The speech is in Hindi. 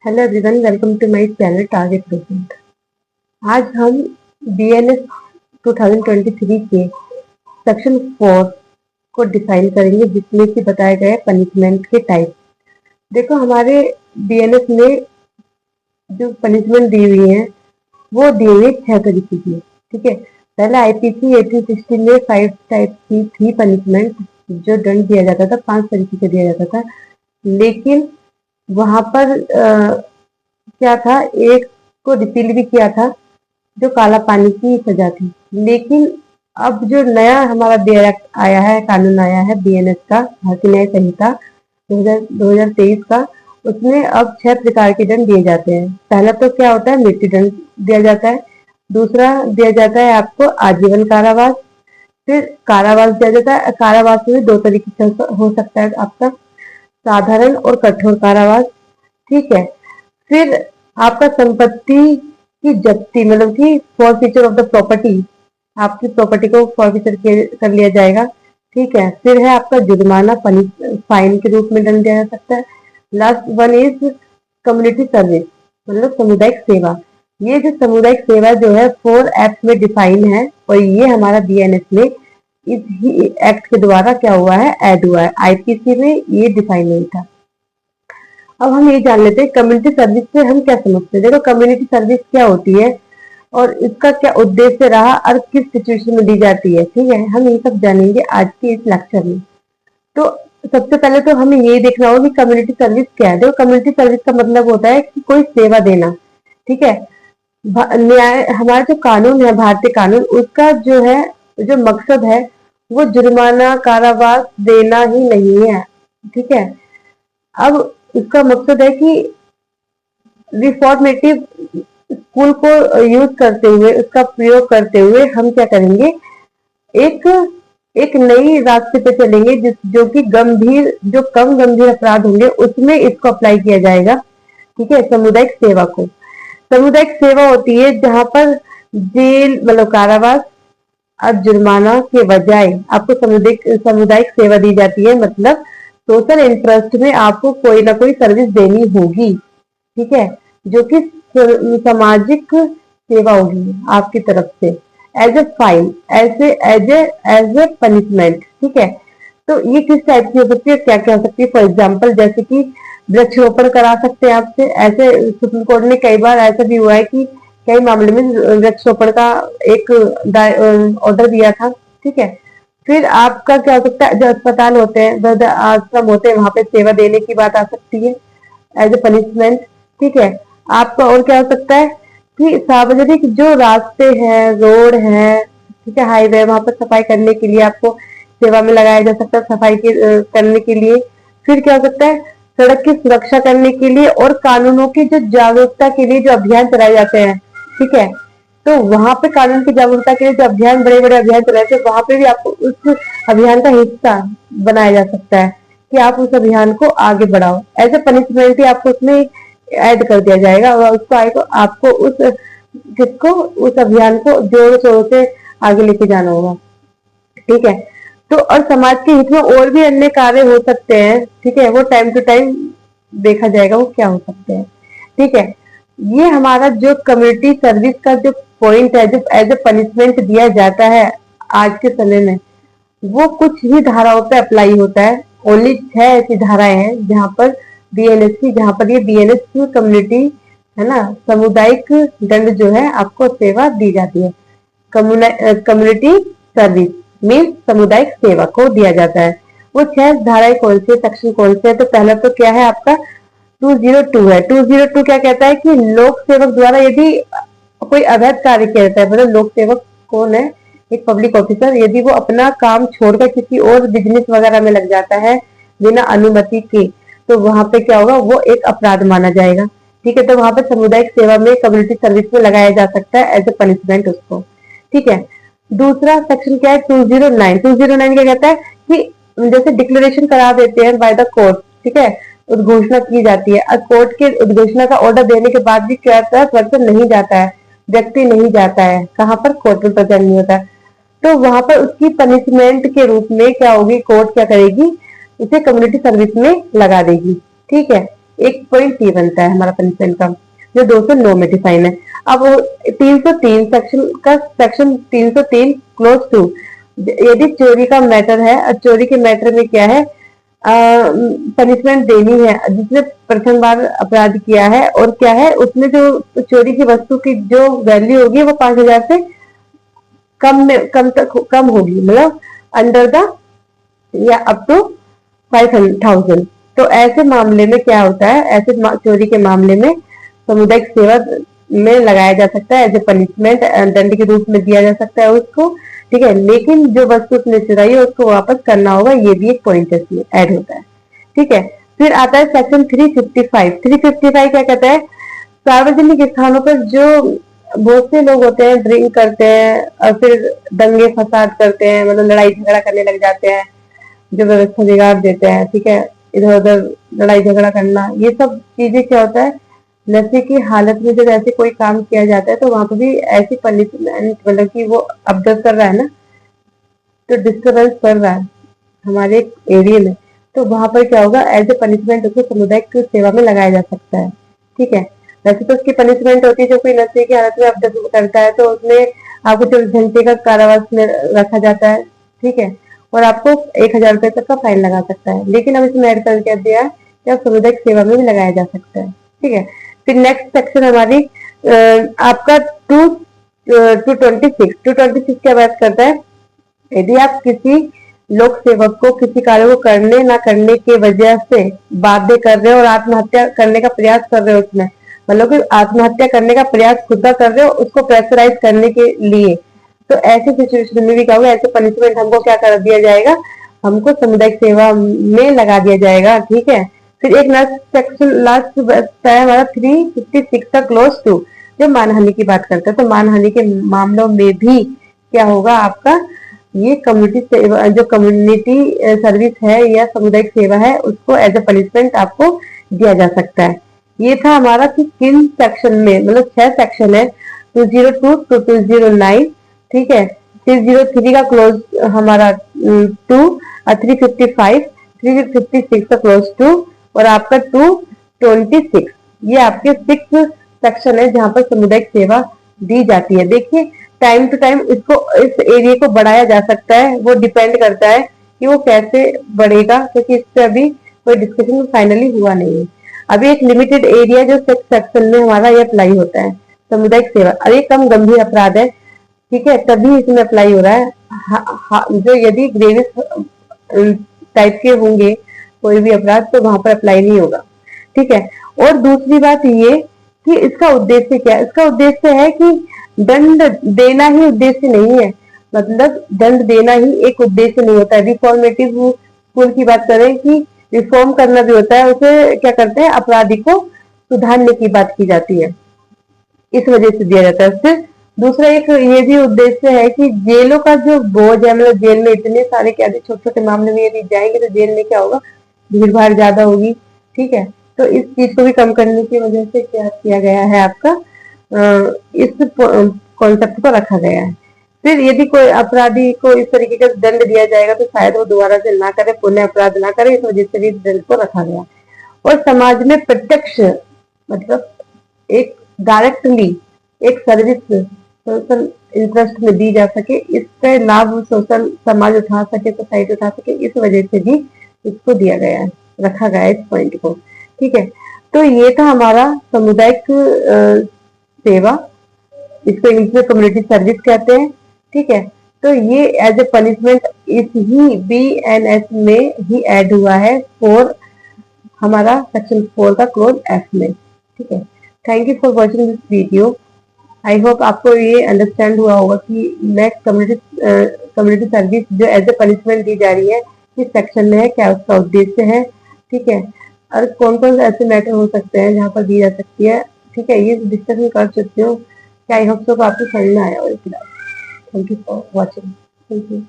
Hello everyone, welcome to my channel target present. आज हम बीएनएस 2023 के सेक्शन 4 को डिफाइन करेंगे, जिसमें कि बताया गया है पनिशमेंट के टाइप। देखो, हमारे बीएनएस में जो पनिशमेंट दी हुई है वो दी हुई है 6 तरीके की। ठीक है, पहले आईपीसी 1860 में 5 टाइप की थी पनिशमेंट, जो दंड दिया जाता था 5 तरीके से दिया जाता था। लेकिन वहां पर क्या था, एक को रिपील भी किया था, जो काला पानी की सजा थी। लेकिन अब जो नया हमारा बीआर एक्ट आया है, कानून आया है बीएनएस का, भारतीय न्याय संहिता 2023 का, उसमें अब 6 प्रकार के दंड दिए जाते हैं। पहला तो क्या होता है, मृत्यु दंड दिया जाता है। दूसरा दिया जाता है आपको आजीवन कारावास। फिर कारावास दिया जाता है। कारावास में 2 तरीके से हो सकता है आपका, साधारण और कठोर कारावास। ठीक है, फिर आपका संपत्ति की जब्ती, मतलब कि फॉरफीचर ऑफ द प्रॉपर्टी, आपकी प्रॉपर्टी को फॉरफीचर कर लिया जाएगा। ठीक है, फिर है आपका जुर्माना, फाइन के रूप में दंड दिया जा सकता है। Last one is community service, मतलब सामुदायिक सेवा। ये जो सामुदायिक सेवा जो है 4 एक्ट में डिफाइन है, और ये हमारा बीएनएस में इस ही एक्ट के द्वारा क्या हुआ है, ऐड हुआ है। आईपीसी में ये डिफाइन नहीं था। अब हम ये जान लेते हैं कम्युनिटी सर्विस से हम क्या समझते हैं। देखो, कम्युनिटी सर्विस क्या होती है और इसका क्या उद्देश्य रहा और किस सिचुएशन में दी जाती है। ठीक है, हम ये सब जानेंगे आज के इस लेक्चर में। तो सबसे पहले तो हमें ये देखना होगा कि कम्युनिटी सर्विस क्या है। देखो, कम्युनिटी सर्विस का मतलब होता है कि कोई सेवा देना। ठीक है, न्याय, हमारा जो कानून है, भारतीय कानून, उसका जो है, जो मकसद है, वो जुर्माना, कारावास देना ही नहीं है। ठीक है, अब इसका मकसद है कि रिफॉर्मेटिव स्कूल को यूज करते हुए, उसका प्रयोग करते हुए हम क्या करेंगे, एक एक नई रास्ते पे चलेंगे, जो कि जो कम गंभीर अपराध होंगे उसमें इसको अप्लाई किया जाएगा। ठीक है, सामुदायिक सेवा को, सामुदायिक सेवा होती है जहां पर जेल, मतलब कारावास और जुर्माना के बजाय आपको सामुदायिक सेवा दी जाती है। मतलब सोशल इंटरेस्ट में आपको कोई ना कोई सर्विस देनी होगी। ठीक है, जो कि सामाजिक सेवा होगी आपकी तरफ से, as a fine, as a punishment. ठीक है, तो ये किस टाइप की हो सकती है, क्या क्या हो सकती है। फॉर एग्जाम्पल, जैसे कि वृक्षारोपण करा सकते हैं आपसे। ऐसे सुप्रीम कोर्ट ने कई बार ऐसा भी हुआ है कि कई मामले में वृक्षारोपण का एक ऑर्डर दिया था। ठीक है, फिर आपका क्या हो सकता है, जो अस्पताल होते हैं, वृद्ध आश्रम होते हैं, वहां पे सेवा देने की बात आ सकती है एज ए पनिशमेंट। ठीक है, आपका और क्या हो सकता है कि सार्वजनिक जो रास्ते हैं, रोड है, ठीक है, हाईवे, वहां पर सफाई करने के लिए आपको सेवा में लगाया जा सकता है, सफाई करने के लिए। फिर क्या हो सकता है, सड़क की सुरक्षा करने के लिए और कानूनों की जो जागरूकता के लिए जो अभियान चलाए जाते हैं। ठीक है, तो वहां पे कानून की जागरूकता के लिए जो अभियान, बड़े बड़े अभियान चलाए थे, वहां पे भी आपको उस अभियान का हिस्सा बनाया जा सकता है कि आप उस अभियान को आगे बढ़ाओ। एज ए पनिशमेंट ही आपको उसमें ऐड कर दिया जाएगा, और उसको आपको उस अभियान को जोर शोर से आगे लेके जाना होगा। ठीक है, तो और समाज के हित में और भी अन्य कार्य हो सकते हैं। ठीक है, वो टाइम टू टाइम देखा जाएगा वो क्या हो सकते हैं। ठीक है, ये हमारा जो कम्युनिटी सर्विस का जो पॉइंट है, जो एज ए पनिशमेंट दिया जाता है आज के समय में, वो कुछ ही धाराओं पे अप्लाई होता है। ओनली 6 ऐसी धाराएं हैं जहां पर बीएनएस की, जहां पर ये बीएनएस की कम्युनिटी है ना, सामुदायिक दंड जो है आपको सेवा दी जाती है। कम्युनिटी सर्विस मीन सामुदायिक सेवा को दिया जाता है। वो 6 धाराएं कौन सी, सेक्शन कौन से है। तो पहला तो क्या है आपका 202 है। 202 क्या कहता है कि लोक सेवक द्वारा यदि कोई अवैध कार्य किया जाता है, मतलब लोक सेवक कौन है, एक पब्लिक ऑफिसर, यदि वो अपना काम छोड़कर किसी और बिजनेस वगैरह में लग जाता है बिना अनुमति के, तो वहां पे क्या होगा, वो एक अपराध माना जाएगा। ठीक है, तो वहां पे सामुदायिक सेवा में, कम्युनिटी सर्विस में लगाया जा सकता है एज ए पनिशमेंट उसको। ठीक है, दूसरा सेक्शन क्या है 209। 209 क्या कहता है कि जैसे डिक्लेरेशन करा देते हैं बाय द कोर्ट। ठीक है, उद्घोषणा की जाती है, और कोर्ट के उद्घोषणा का ऑर्डर देने के बाद भी क्या होता है, पर्सन नहीं जाता है, व्यक्ति नहीं जाता है, कहाँ पर, कोर्ट में प्रेजेंट नहीं होता है, तो वहां पर उसकी पनिशमेंट के रूप में क्या होगी, कोर्ट क्या करेगी, उसे कम्युनिटी सर्विस में लगा देगी। ठीक है, 1.3 बनता है हमारा पनिशमेंट का, जो 209 में डिफाइन है। अब वो 303 सेक्शन का सेक्शन 303 क्लोज टू, यदि चोरी का मैटर है और चोरी के मैटर में क्या है, पनिशमेंट देनी है जिसने प्रथम बार अपराध किया है, और क्या है उसमें जो चोरी की वस्तु की जो वैल्यू होगी वो 5,000 से कम होगी, मतलब अंडर द या अप टू 5,000। तो ऐसे मामले में क्या होता है, ऐसे चोरी के मामले में सामुदायिक सेवा में लगाया जा सकता है, एज ए पनिशमेंट दंड के रूप में दिया जा सकता है उसको, ठीक है। लेकिन जो वस्तु उसने चुराई है उसको वापस करना होगा, ये भी एक पॉइंट इसमें ऐड होता है, ठीक है। फिर आता है सेक्शन 355। 355 क्या कहता है, सार्वजनिक स्थानों पर जो बहुत से लोग होते हैं, ड्रिंक करते हैं और फिर दंगे फसाद करते हैं, मतलब लड़ाई झगड़ा करने लग जाते हैं, जो व्यवस्था बिगाड़ देते हैं, ठीक है, इधर उधर लड़ाई झगड़ा करना, ये सब चीजें क्या होता है, नशे की हालत में जब ऐसे कोई काम किया जाता है तो वहां पर भी ऐसी पनिशमेंट, मतलब कि वो अब्दर कर रहा है ना, तो डिस्टर्बेंस कर रहा है हमारे एरिया में, तो वहां पर क्या होगा, एज ए पनिशमेंट उसको सामुदायिक सेवा में लगाया जा सकता है, ठीक है। वैसे तो उसकी पनिशमेंट होती है, जो कोई नशे की हालत में अब्दर करता है तो उसमें आपको 24 घंटे का कारावास में रखा जाता है, ठीक है, और आपको 1,000 रुपए तक का फाइन लगा सकता है। लेकिन अब इसमें ऐड कर दिया है कि आप सामुदायिक सेवा में भी लगाया जा सकता है, ठीक है। फिर नेक्स्ट सेक्शन हमारी आपका 226 क्या बात करता है, यदि आप किसी लोक सेवक को किसी कार्य को करने ना करने के वजह से बाध्य कर रहे हो और आत्महत्या करने का प्रयास कर रहे हो, उसमें मतलब कि आत्महत्या करने का प्रयास खुद का कर रहे हो उसको प्रेशराइज करने के लिए, तो ऐसी सिचुएशन में भी क्या होगा, ऐसे पनिशमेंट हमको क्या कर दिया जाएगा, हमको सामुदायिक सेवा में लगा दिया जाएगा, ठीक है। फिर एक सेक्शन लास्ट है हमारा 356 का क्लोज टू, जो मानहानि की बात करते हैं, तो मानहानि के मामलों में भी क्या होगा आपका, ये कम्युनिटी सेवा, जो कम्युनिटी सर्विस है या सामुदायिक सेवा है, उसको एज ए पनिशमेंट आपको दिया जा सकता है। ये था हमारा कि किन सेक्शन में, मतलब 6 सेक्शन है, 202 टू 209, ठीक है। 303 का क्लोज हमारा 2, 355, 356 का क्लोज 2, और आपका 226, ये आपके 6 सेक्शन है जहां पर सामुदायिक सेवा दी जाती है। देखिए टाइम टू टाइम इसको, इस एरिया को बढ़ाया जा सकता है, वो डिपेंड करता है कि वो कैसे बढ़ेगा, क्योंकि इस पे अभी कोई डिस्कशन फाइनली हुआ नहीं है। अभी एक लिमिटेड एरिया जो 6 सेक्शन में हमारा ये अप्लाई होता है, सामुदायिक सेवा, और ये कम गंभीर अपराध है, ठीक है, तभी इसमें अप्लाई हो रहा है। जो यदि ग्रेविस टाइप के होंगे कोई भी अपराध, तो वहां पर अप्लाई नहीं होगा, ठीक है। और दूसरी बात ये कि इसका उद्देश्य क्या है, इसका उद्देश्य है कि दंड देना ही उद्देश्य नहीं है, मतलब दंड देना ही एक उद्देश्य नहीं होता है। रिफॉर्मेटिव स्कूल की बात करें कि रिफॉर्म करना भी होता है, उसे क्या करते हैं, अपराधी को सुधारने की बात की जाती है, इस वजह से दिया जाता है। फिर दूसरा एक ये भी उद्देश्य है कि जेलों का जो बोझ है, मतलब जेल में इतने सारे कैदी छोटे छोटे मामले में यदि जाएंगे तो जेल में क्या होगा, भीड़ भाड़ ज्यादा होगी, ठीक है, तो इस चीज को भी कम करने की वजह से क्या किया गया है आपका, इस कॉन्सेप्ट को रखा गया है। फिर यदि कोई अपराधी को इस तरीके का दंड दिया जाएगा तो शायद वो दोबारा से ना करे, पुनः अपराध ना करे, इस वजह से भी दंड को रखा गया। और समाज में प्रत्यक्ष, मतलब एक डायरेक्टली एक सर्विस सोशल इंटरेस्ट में दी जा सके, इसका लाभ सोशल समाज उठा सके, सोसाइटी उठा सके, इस वजह से भी इसको दिया गया है, रखा गया है इस पॉइंट को, ठीक है। तो ये था हमारा सामुदायिक सेवा, इसको इंग्लिश में कम्युनिटी सर्विस कहते हैं, ठीक है। तो ये एज ए पनिशमेंट इस ही BNS में ही ऐड हुआ है फॉर हमारा सेक्शन 4 का क्लोज F में, ठीक है। Thank you for watching this video. I hope आपको ये अंडरस्टैंड हुआ होगा कि नेक्स्ट कम्युनिटी सर्विस जो एज ए पनिशमेंट दी जा रही है किस सेक्शन में है, क्या उसका उद्देश्य है, ठीक है, और कौन कौन से ऐसे मैटर हो सकते हैं जहाँ पर दी जा सकती है, ठीक है, ये डिस्कशन कर सकते हो। आई होप सो आपको समझ में आया होगा। Thank you for watching. Thank you.